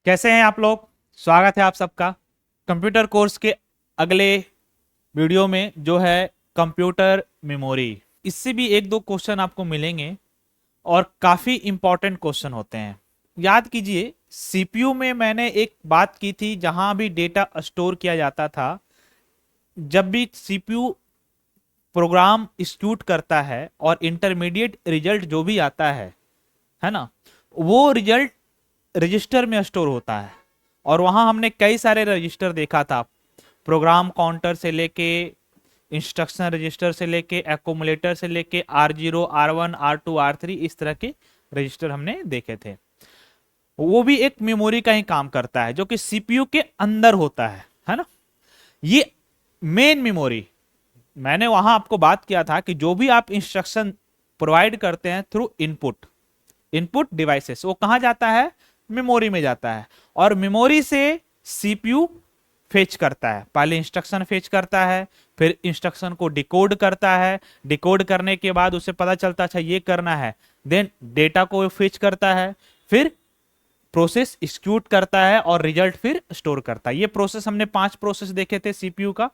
कैसे हैं आप लोग। स्वागत है आप सबका कंप्यूटर कोर्स के अगले वीडियो में जो है कंप्यूटर मेमोरी। इससे भी एक दो क्वेश्चन आपको मिलेंगे और काफ़ी इंपॉर्टेंट क्वेश्चन होते हैं। याद कीजिए, सीपीयू में मैंने एक बात की थी, जहां भी डेटा स्टोर किया जाता था, जब भी सीपीयू प्रोग्राम एग्जीक्यूट करता है और इंटरमीडिएट रिजल्ट जो भी आता है ना, वो रिजल्ट रजिस्टर में स्टोर होता है। और वहां हमने कई सारे रजिस्टर देखा था, प्रोग्राम काउंटर से लेके इंस्ट्रक्शन रजिस्टर से लेके एक्यूमुलेटर से लेके R0 R1 R2 R3, इस तरह के रजिस्टर हमने देखे थे। वो भी एक मेमोरी का ही काम करता है जो कि सीपीयू के अंदर होता है ना। ये मेन मेमोरी, मैंने वहां आपको बात किया था कि जो भी आप इंस्ट्रक्शन प्रोवाइड करते हैं थ्रू इनपुट इनपुट डिवाइसेस, वो कहां जाता है, मेमोरी में जाता है। और मेमोरी से सीपीयू फेच करता है, पहले इंस्ट्रक्शन फेच करता है, फिर इंस्ट्रक्शन को डिकोड करता है, डिकोड करने के बाद उसे पता चलता अच्छा ये करना है, देन डेटा को फेच करता है, फिर प्रोसेस एग्जीक्यूट करता है और रिजल्ट फिर स्टोर करता है। ये प्रोसेस हमने 5 प्रोसेस देखे थे सीपीयू का।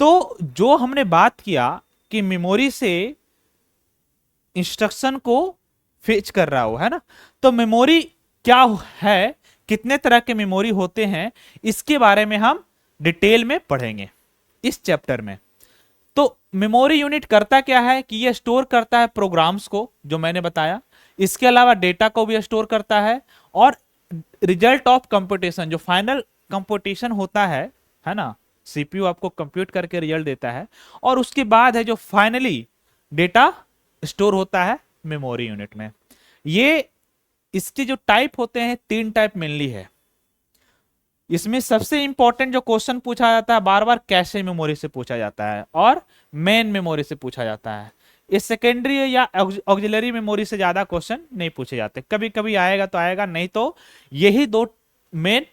तो जो हमने बात किया कि मेमोरी से इंस्ट्रक्शन को फेच कर रहा हो, है ना, तो मेमोरी क्या है, कितने तरह के मेमोरी होते हैं, इसके बारे में हम डिटेल में पढ़ेंगे इस चैप्टर में। तो मेमोरी यूनिट करता क्या है कि यह स्टोर करता है प्रोग्राम्स को, जो मैंने बताया, इसके अलावा डेटा को भी स्टोर करता है, और रिजल्ट ऑफ कंप्यूटेशन, जो फाइनल कंप्यूटेशन होता है ना, सीपीयू आपको कंप्यूट करके रिजल्ट देता है, और उसके बाद है जो फाइनली डेटा स्टोर होता है मेमोरी यूनिट में। ये इसके जो टाइप होते हैं, 3 टाइप मेनली है। इसमें सबसे इंपॉर्टेंट जो क्वेश्चन पूछा जाता है बार बार, कैशे मेमोरी से पूछा जाता है और मेन मेमोरी से पूछा जाता है। इस सेकेंडरी या ऑक्सिलरी मेमोरी से ज्यादा क्वेश्चन नहीं पूछे जाते। कभी कभी आएगा तो आएगा, नहीं तो यही दो मेन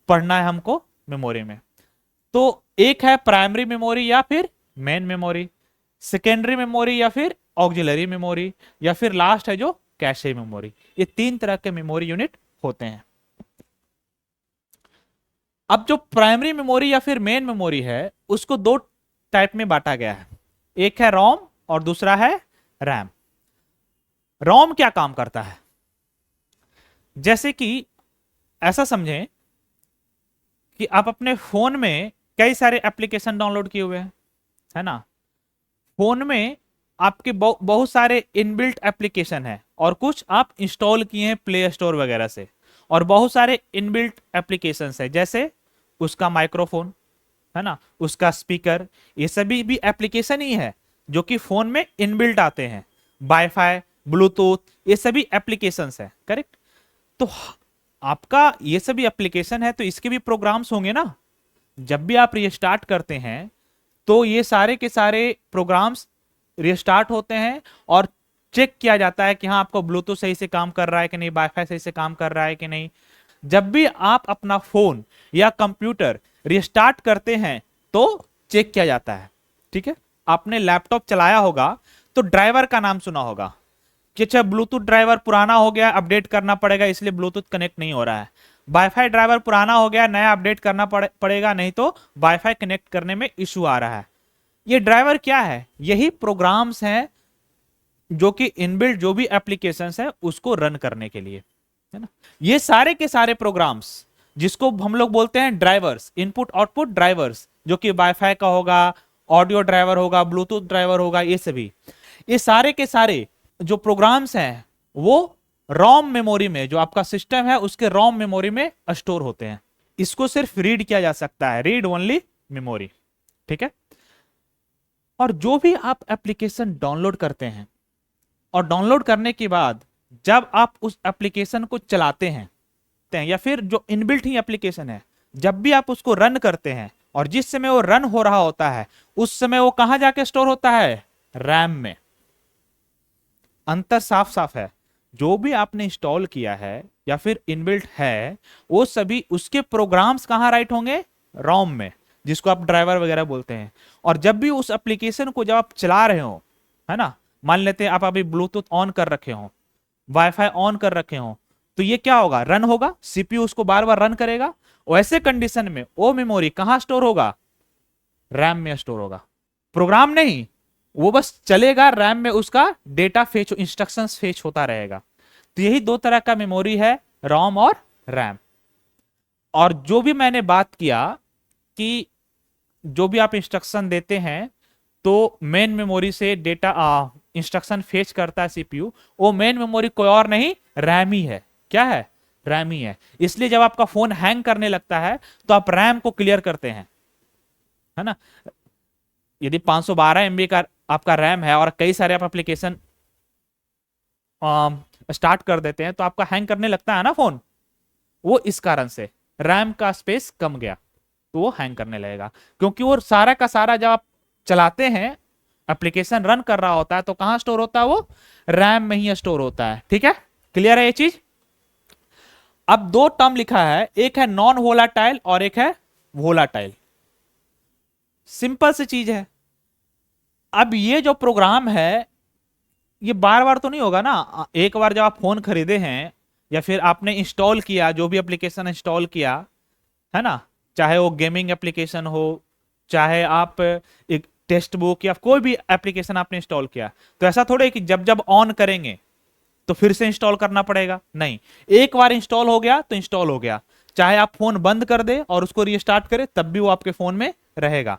पढ़ना है हमको मेमोरी में। तो एक है प्राइमरी मेमोरी या फिर मेन मेमोरी, सेकेंडरी मेमोरी या फिर ऑक्सिलरी मेमोरी, या फिर लास्ट है जो कैशे मेमोरी। ये 3 तरह के मेमोरी यूनिट होते हैं। अब जो प्राइमरी मेमोरी या फिर मेन मेमोरी है, उसको 2 टाइप में बांटा गया है। एक है रोम और दूसरा है रैम। रोम क्या काम करता है, जैसे कि ऐसा समझें कि आप अपने फोन में कई सारे एप्लीकेशन डाउनलोड किए हुए हैं, है ना। फोन में आपके बहुत सारे इनबिल्ट एप्लीकेशन है, और कुछ आप इंस्टॉल किए हैं प्ले स्टोर वगैरह से, और बहुत सारे इनबिल्ट एप्लीकेशन है, जैसे उसका माइक्रोफोन, है ना, उसका स्पीकर, ये सभी भी एप्लीकेशन ही है जो कि फोन में इनबिल्ट आते हैं। वाईफाई, ब्लूटूथ, ये सभी एप्लीकेशन है, करेक्ट। तो आपका ये सभी एप्लीकेशन है, तो इसके भी प्रोग्राम्स होंगे ना। जब भी आप रिस्टार्ट करते हैं तो ये सारे के सारे प्रोग्राम्स रिस्टार्ट होते हैं, और चेक किया जाता है कि हाँ आपको ब्लूटूथ सही से काम कर रहा है कि नहीं, वाईफाई सही से काम कर रहा है कि नहीं। जब भी आप अपना फोन या कंप्यूटर रिस्टार्ट करते हैं तो चेक किया जाता है, ठीक है। आपने लैपटॉप चलाया होगा तो ड्राइवर का नाम सुना होगा कि अच्छा ब्लूटूथ ड्राइवर पुराना हो गया, अपडेट करना पड़ेगा, इसलिए ब्लूटूथ कनेक्ट नहीं हो रहा है। वाईफाई ड्राइवर पुराना हो गया, नया अपडेट करना पड़ेगा, नहीं तो वाईफाई कनेक्ट करने में इशू आ रहा है। ये ड्राइवर क्या है, यही प्रोग्राम्स हैं जो कि इनबिल्ट जो भी एप्लीकेशंस है उसको रन करने के लिए, है ना। ये सारे के सारे प्रोग्राम्स जिसको हम लोग बोलते हैं ड्राइवर्स, इनपुट आउटपुट ड्राइवर्स, जो कि वाईफाई का होगा, ऑडियो ड्राइवर होगा, ब्लूटूथ ड्राइवर होगा, ये सभी, ये सारे के सारे जो प्रोग्राम्स हैं वो रोम मेमोरी में, जो आपका सिस्टम है उसके रोम मेमोरी में स्टोर होते हैं। इसको सिर्फ रीड किया जा सकता है, रीड ओनली मेमोरी, ठीक है। और जो भी आप एप्लीकेशन डाउनलोड करते हैं, और डाउनलोड करने के बाद जब आप उस एप्लीकेशन को चलाते हैं, या फिर जो इनबिल्ट ही एप्लीकेशन है, जब भी आप उसको रन करते हैं, और जिस समय वो रन हो रहा होता है उस समय वो कहां जाके स्टोर होता है, रैम में। अंतर साफ साफ है। जो भी आपने इंस्टॉल किया है या फिर इनबिल्ट है, वो सभी उसके प्रोग्राम्स कहां राइट होंगे, रोम में, जिसको आप ड्राइवर वगैरह बोलते हैं। और जब भी उस एप्लीकेशन को जब आप चला रहे हो, है ना, मान लेते हैं आप अभी ब्लूटूथ ऑन कर रखे हो, वाईफाई ऑन कर रखे हो, तो ये क्या होगा, रन होगा, सीपीयू उसको बार बार रन करेगा। वैसे कंडीशन में वो मेमोरी कहां स्टोर होगा, रैम में स्टोर होगा, प्रोग्राम नहीं, वो बस चलेगा रैम में, उसका डेटा फेच, इंस्ट्रक्शंस फेच होता रहेगा। तो यही दो तरह का मेमोरी है, रोम और रैम। और जो भी मैंने बात किया कि जो भी आप इंस्ट्रक्शन देते हैं तो मेन मेमोरी से डेटा इंस्ट्रक्शन फेच करता है सीपीयू, वो मेन मेमोरी कोई और नहीं, रैम ही है। क्या है, रैम ही है। इसलिए जब आपका फोन हैंग करने लगता है तो आप रैम को क्लियर करते हैं, है ना। यदि 512 एमबी का आपका रैम है और कई सारे आप एप्लीकेशन स्टार्ट कर देते हैं तो आपका हैंग करने लगता है ना फोन, वो इस कारण से रैम का स्पेस कम गया तो वो हैंग करने लगेगा। क्योंकि वो सारा का सारा जब आप चलाते हैं, एप्लीकेशन रन कर रहा होता है, तो कहां स्टोर होता है, वो रैम में ही स्टोर होता है। ठीक है, क्लियर है ये चीज। अब दो टर्म लिखा है, एक है नॉन वोलाटाइल और एक है वोलाटाइल। सिंपल सी चीज है। अब ये जो प्रोग्राम है ये बार बार तो नहीं होगा ना, एक बार जब आप फोन खरीदे हैं या फिर आपने इंस्टॉल किया, जो भी एप्लीकेशन इंस्टॉल किया, है ना, चाहे वो गेमिंग एप्लीकेशन हो, चाहे आप एक टेक्स्ट बुक या कोई भी एप्लीकेशन आपने इंस्टॉल किया, तो ऐसा थोड़े कि जब जब ऑन करेंगे तो फिर से इंस्टॉल करना पड़ेगा, नहीं। एक बार इंस्टॉल हो गया तो इंस्टॉल हो गया, चाहे आप फोन बंद कर दे और उसको रीस्टार्ट करें तब भी वो आपके फोन में रहेगा।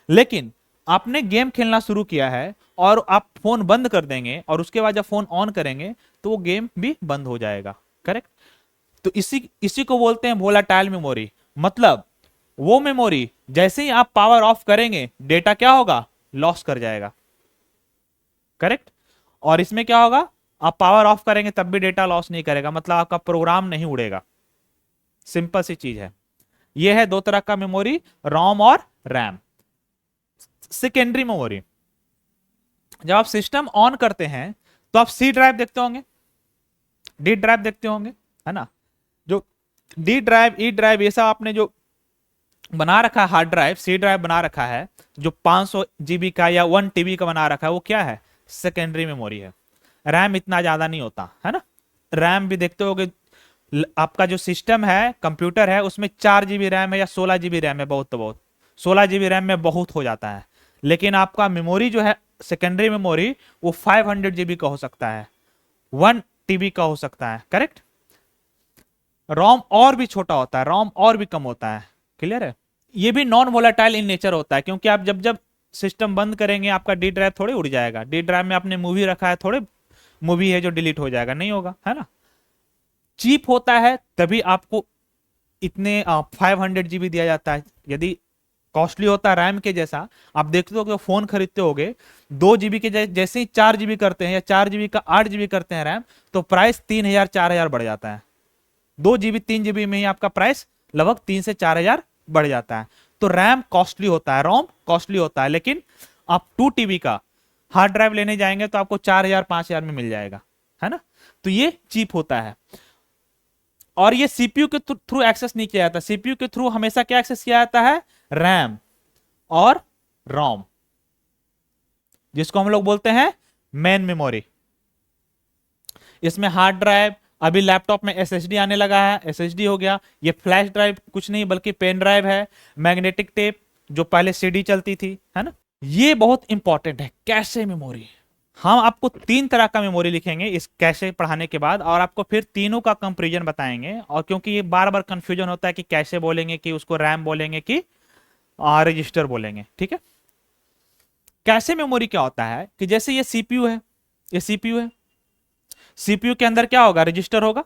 लेकिन आपने गेम खेलना शुरू किया है और आप फोन बंद कर देंगे और उसके बाद जब फोन ऑन करेंगे तो वो गेम भी बंद हो जाएगा। करेक्ट। तो इसी इसी को बोलते हैं वोलाटाइल मेमोरी। मतलब वो मेमोरी जैसे ही आप पावर ऑफ करेंगे डेटा क्या होगा, लॉस कर जाएगा। करेक्ट। और इसमें क्या होगा, आप पावर ऑफ करेंगे तब भी डेटा लॉस नहीं करेगा, मतलब आपका प्रोग्राम नहीं उड़ेगा। सिंपल सी चीज है। यह है दो तरह का मेमोरी, रोम और रैम। सेकेंडरी मेमोरी, जब आप सिस्टम ऑन करते हैं तो आप सी ड्राइव देखते होंगे, डी ड्राइव देखते होंगे, है ना। जो डी ड्राइव, ई ड्राइव, ये सब आपने जो बना रखा है हार्ड ड्राइव, सी ड्राइव बना रखा है, जो 500 जीबी का या 1 टीबी का बना रखा है, वो क्या है, सेकेंडरी मेमोरी है। रैम इतना ज्यादा नहीं होता, है ना। रैम भी देखते होगे, आपका जो सिस्टम है, कंप्यूटर है, उसमें 4 जीबी रैम है या 16 जीबी रैम है, बहुत तो बहुत 16 जीबी रैम में बहुत हो जाता है। लेकिन आपका मेमोरी जो है सेकेंडरी मेमोरी, वो 500 जीबी का हो सकता है, 1 टीबी का हो सकता है। करेक्ट। रोम और भी छोटा होता है, रोम और भी कम होता है। क्लियर है। ये भी नॉन वोलाटाइल इन नेचर होता है, क्योंकि आप जब जब सिस्टम बंद करेंगे आपका डी ड्राइव थोड़े उड़ जाएगा। डी ड्राइव में आपने मूवी रखा है, थोड़े मूवी है जो डिलीट हो जाएगा, नहीं होगा, है ना। चीप होता है तभी आपको इतने 500 जीबी दिया जाता है। यदि कॉस्टली होता है रैम के जैसा, आप देखते हो कि फोन खरीदते होगे 2 जीबी के जैसे ही 4 जीबी करते हैं या 4 जीबी का 8 जीबी करते हैं रैम, तो प्राइस 3000 4000 बढ़ जाता है। 2 जीबी 3 जीबी में ही आपका प्राइस लगभग 3 से 4000 बढ़ जाता है। तो रैम कॉस्टली होता है, रोम कॉस्टली होता है। लेकिन आप 2 टीबी का हार्ड ड्राइव लेने जाएंगे तो आपको 4000 5000 में मिल जाएगा, है ना। तो ये चीप होता है। और ये सीपीयू के थ्रू एक्सेस नहीं किया जाता, सीपीयू के थ्रू हमेशा क्या एक्सेस किया जाता है, रैम और रोम, जिसको हम लोग बोलते हैं मेन मेमोरी। इसमें हार्ड ड्राइव, अभी लैपटॉप में एसएसडी आने लगा है, एसएसडी हो गया। ये फ्लैश ड्राइव कुछ नहीं बल्कि पेन ड्राइव है, मैग्नेटिक टेप जो पहले सीडी चलती थी, है ना। ये बहुत इंपॉर्टेंट है, कैशे मेमोरी। हम आपको 3 तरह का मेमोरी लिखेंगे इस कैशे पढ़ाने के बाद, और आपको फिर तीनों का कंपेरिजन बताएंगे। और क्योंकि ये बार बार कंफ्यूजन होता है कि कैशे बोलेंगे कि उसको रैम बोलेंगे कि रजिस्टर बोलेंगे, ठीक है। कैशे मेमोरी क्या होता है कि जैसे ये सीपीयू है, ये सीपीयू है, सीपीयू के अंदर क्या होगा, रजिस्टर होगा।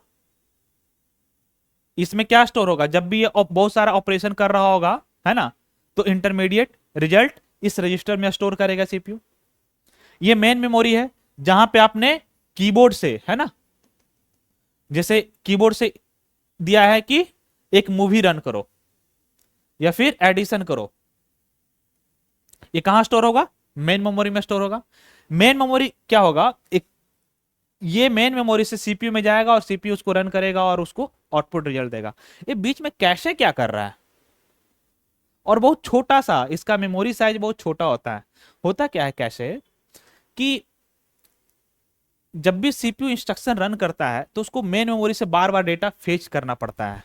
इसमें क्या स्टोर होगा, जब भी ये बहुत सारा ऑपरेशन कर रहा होगा, है ना, तो इंटरमीडिएट रिजल्ट इस रजिस्टर में स्टोर करेगा सीपीयू। ये मेन मेमोरी है जहां पे आपने कीबोर्ड से, है ना, जैसे कीबोर्ड से दिया है कि एक मूवी रन करो या फिर एडिशन करो, ये कहां स्टोर होगा, मेन मेमोरी में स्टोर होगा। मेन मेमोरी क्या होगा, एक ये मेन मेमोरी से सीपीयू में जाएगा और सीपीयू उसको रन करेगा और उसको आउटपुट रिजल्ट देगा। ये बीच में कैशे क्या कर रहा है, और बहुत छोटा सा इसका मेमोरी साइज बहुत छोटा होता है। होता क्या है कैशे कि जब भी सीपीयू इंस्ट्रक्शन रन करता है तो उसको मेन मेमोरी से बार बार डेटा फेच करना पड़ता है।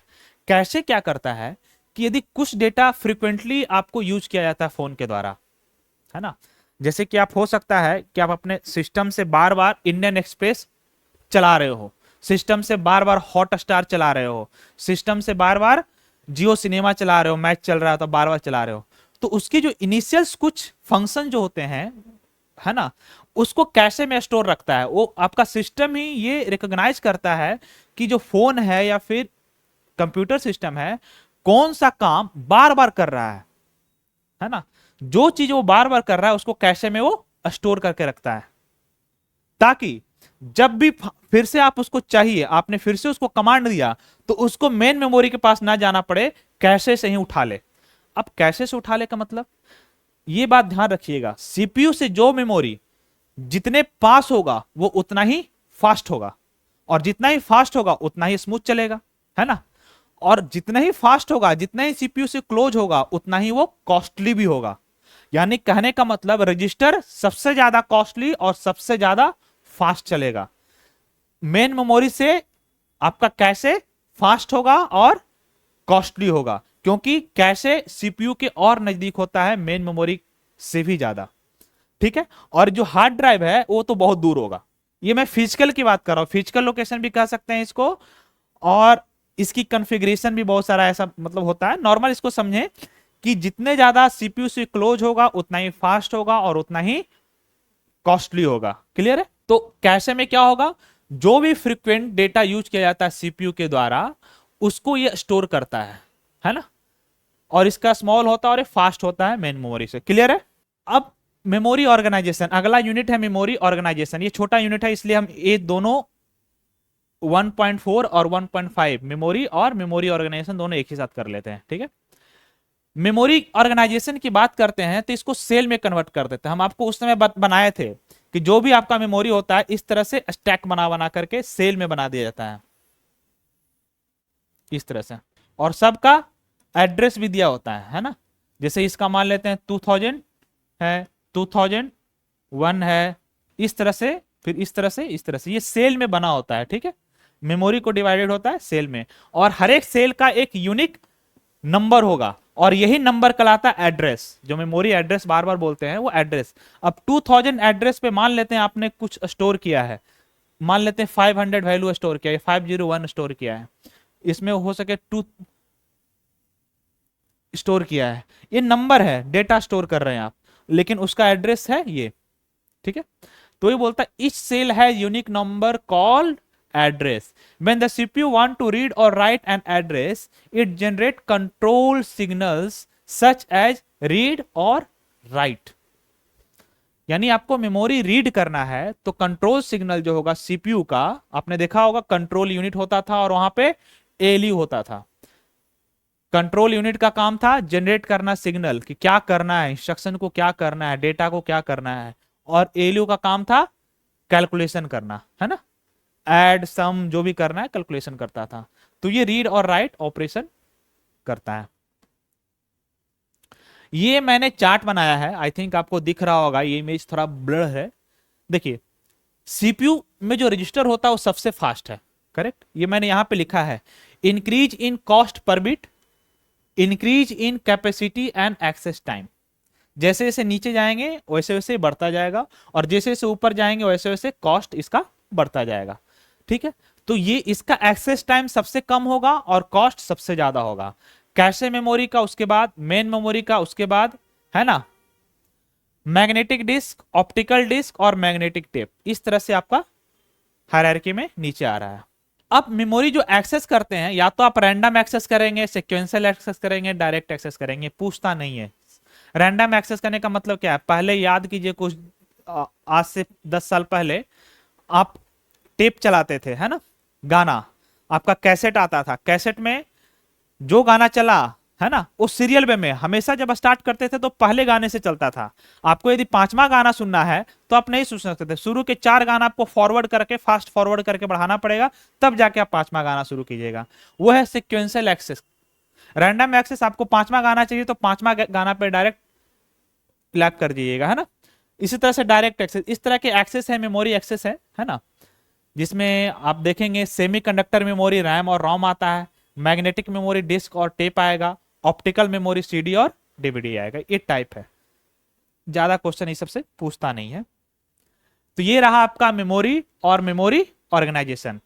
कैसे क्या करता है कि यदि कुछ डेटा फ्रिक्वेंटली आपको यूज किया जाता है फोन के द्वारा, है ना, जैसे कि आप हो सकता है कि आप अपने सिस्टम से बार बार इंडियन एक्सप्रेस चला रहे हो, सिस्टम से बार बार हॉट स्टार चला रहे हो, सिस्टम से बार बार जियो सिनेमा चला रहे हो, मैच चल रहा है तो बार बार चला रहे हो, तो उसकी जो इनिशियल्स कुछ फंक्शन जो होते हैं, है ना, उसको कैशे में स्टोर रखता है। वो आपका सिस्टम ही ये रिकॉग्नाइज करता है कि जो फोन है या फिर कंप्यूटर सिस्टम है कौन सा काम बार बार कर रहा है ना, जो चीज वो बार बार कर रहा है उसको कैशे में वो स्टोर करके रखता है, ताकि जब भी फिर से आप उसको चाहिए, आपने फिर से उसको कमांड दिया तो उसको मेन मेमोरी के पास ना जाना पड़े, कैशे से ही उठा ले। अब कैशे से उठा ले का मतलब ये बात ध्यान रखिएगा, सीपीयू से जो मेमोरी जितने पास होगा वो उतना ही फास्ट होगा, और जितना ही फास्ट होगा उतना ही स्मूथ चलेगा, है ना, और जितना ही फास्ट होगा, जितना ही सीपीयू से क्लोज होगा उतना ही वो कॉस्टली भी होगा। यानी कहने का मतलब रजिस्टर सबसे ज्यादा कॉस्टली और सबसे ज्यादा फास्ट चलेगा। मेन मेमोरी से आपका कैशे फास्ट होगा और कॉस्टली होगा, क्योंकि कैशे सीपीयू के और नजदीक होता है मेन मेमोरी से भी ज्यादा, ठीक है। और जो हार्ड ड्राइव है वो तो बहुत दूर होगा। ये मैं फिजिकल की बात कर रहा हूं, फिजिकल लोकेशन भी कह सकते हैं इसको, और इसकी कॉन्फ़िगरेशन भी बहुत सारा ऐसा मतलब होता है। नॉर्मल इसको समझें कि जितने ज्यादा सीपीयू से क्लोज होगा उतना ही फास्ट होगा और उतना ही कॉस्टली होगा। क्लियर है? तो कैशे में क्या होगा, जो भी फ्रीक्वेंट डेटा यूज किया जाता है सीपीयू के द्वारा उसको ये स्टोर करता है ना, और इसका स्मॉल होता है और फास्ट होता है मेन मेमोरी से। क्लियर है? अब मेमोरी ऑर्गेनाइजेशन, अगला यूनिट है मेमोरी ऑर्गेनाइजेशन। ये छोटा यूनिट है इसलिए हम ये दोनों 1.4 और 1.5 मेमोरी और मेमोरी ऑर्गेनाइजेशन दोनों एक ही साथ कर लेते हैं, ठीक है। मेमोरी ऑर्गेनाइजेशन की बात करते हैं तो इसको सेल में कन्वर्ट कर देते हैं। हम आपको उस समय बनाए थे कि जो भी आपका मेमोरी होता है इस तरह से स्टैक बना बना करके सेल में बना दिया जाता है इस तरह से, और सबका एड्रेस भी दिया होता है ना। जैसे इसका मान लेते हैं 2000 है, 2001 है, इस तरह से, फिर इस तरह से, इस तरह से ये सेल में बना होता है, ठीक है। मेमोरी को डिवाइडेड होता है सेल में, और हर एक सेल का एक यूनिक नंबर होगा, और यही नंबर कहलाता है एड्रेस। जो मेमोरी एड्रेस बार बार बोलते हैं वो एड्रेस। अब 2000 एड्रेस पे मान लेते हैं आपने कुछ स्टोर किया है, मान लेते हैं 500 वैल्यू स्टोर किया है, 501 स्टोर किया है, इसमें हो सके 2 स्टोर किया है, ये नंबर है, डेटा स्टोर कर रहे हैं आप, लेकिन उसका एड्रेस है ये, ठीक है। तो ये बोलता है each cell has unique number called address. When the CPU want to read or write an address, it generate control signals such as read or write. यानी आपको मेमोरी रीड करना है तो कंट्रोल सिग्नल जो होगा सीपीयू का, आपने देखा होगा कंट्रोल यूनिट होता था और वहां पे एएलयू होता था। कंट्रोल यूनिट का काम था जनरेट करना सिग्नल कि क्या करना है, इंस्ट्रक्शन को क्या करना है, डेटा को क्या करना है, और एएलयू का काम था कैलकुलेशन करना, है ना, ऐड सम जो भी करना है कैलकुलेशन करता था। तो ये रीड और राइट ऑपरेशन करता है। ये मैंने चार्ट बनाया है, आई थिंक आपको दिख रहा होगा, ये इमेज थोड़ा ब्लर है। देखिए सीपीयू में जो रजिस्टर होता है वो सबसे फास्ट है, करेक्ट। ये मैंने यहां पे लिखा है increase in cost per bit, increase in capacity and access time. जैसे जैसे नीचे जाएंगे वैसे वैसे बढ़ता जाएगा, और जैसे जैसे ऊपर जाएंगे वैसे वैसे कॉस्ट इसका बढ़ता जाएगा, ठीक है। तो ये इसका एक्सेस टाइम सबसे कम होगा और कॉस्ट सबसे ज्यादा होगा। कैशे मेमोरी का, उसके बाद मेन मेमोरी का, उसके बाद, है ना, मैग्नेटिक डिस्क, ऑप्टिकल डिस्क और मैग्नेटिक टेप, इस तरह से आपका हायरार्की में नीचे आ रहा है। अब मेमोरी जो एक्सेस करते हैं, या तो आप रैंडम एक्सेस करेंगे, सीक्वेंशियल एक्सेस करेंगे, डायरेक्ट एक्सेस करेंगे, पूछता नहीं है। रैंडम एक्सेस करने का मतलब क्या है, पहले याद कीजिए कुछ आज से 10 साल पहले आप टेप चलाते थे, है ना, गाना, आपका कैसेट आता था, कैसेट में जो गाना चला, है ना, उस सीरियल में हमेशा जब स्टार्ट करते थे तो पहले गाने से चलता था। आपको यदि 5वां गाना सुनना है तो आप नहीं सुन सकते थे, शुरू के 4 गाना आपको फॉरवर्ड करके, फास्ट फॉरवर्ड करके बढ़ाना पड़ेगा, तब जाके आप 5वां गाना शुरू कीजिएगा। वो है सीक्वेंशियल एक्सेस। रैंडम एक्सेस, आपको 5वां गाना चाहिए तो 5वां गाना पे डायरेक्ट क्लैप कर दीजिएगा, है ना। इसी तरह से डायरेक्ट एक्सेस, इस तरह के एक्सेस है, मेमोरी एक्सेस है ना। जिसमें आप देखेंगे सेमीकंडक्टर मेमोरी रैम और रोम आता है, मैग्नेटिक मेमोरी डिस्क और टेप आएगा, ऑप्टिकल मेमोरी सीडी और डीवीडी आएगा। ये टाइप है, ज्यादा क्वेश्चन इस सबसे पूछता नहीं है। तो ये रहा आपका मेमोरी और मेमोरी ऑर्गेनाइजेशन।